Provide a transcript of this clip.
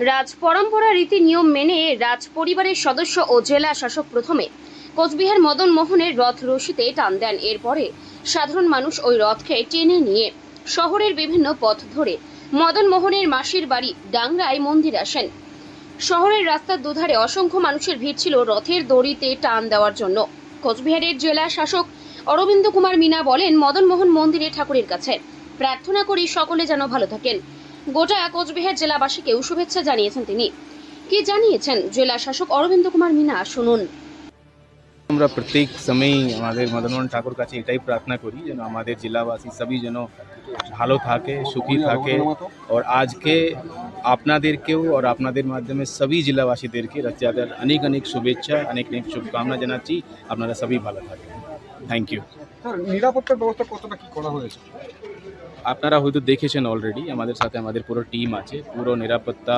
রাজ পরম্পরা রীতি নিয়ম মেনে রাজ পরিবারের সদস্য ও জেলা শাসক প্রথমে কোচবিহার মদন মোহনের রথ রশিতে টান দেন। এরপরে সাধারণ মানুষ ওই রথকে টেনে নিয়ে শহরের বিভিন্ন পথ ধরে মদন মোহনের মাসির বাড়ি ডাংরায় মন্দির আসেন। শহরের রাস্তার দুধারে অসংখ্য মানুষের ভিড় ছিল রথের দড়িতে টান দেওয়ার জন্য। কোচবিহারের জেলা শাসক অরবিন্দ কুমার মিনা বলেন, মদন মোহন মন্দিরে ঠাকুরের কাছে প্রার্থনা করি সকলে যেন ভালো থাকেন। গোটা কোচবিহার জেলাবাসীকেও শুভেচ্ছা জানিয়েছেন তিনি। কি জানিয়েছেন জেলা শাসক অরবিন্দ কুমার মিনা, শুনুন। আমরা প্রত্যেক সময় আমাদের মদন মোহন ঠাকুর কাছে এটাই প্রার্থনা করি যেন আমাদের জেলাবাসী সবই যেন ভালো থাকে, সুখী থাকে। और আজকে আপনাদেরকেও और আপনাদের মাধ্যমে সবই জেলাবাসীদেরকে রথযাত্রার অনেক অনেক শুভেচ্ছা, অনেক অনেক শুভকামনা জানাচ্ছি। আপনারা সবই ভালো থাকেন। Thank you. স্যার, নিরাপত্তার ব্যবস্থা কতটা কি করা হয়েছে? আপনারা হয়তো দেখেছেন অলরেডি, আমাদের সাথে আমাদের পুরো টিম আছে, পুরো নিরাপত্তা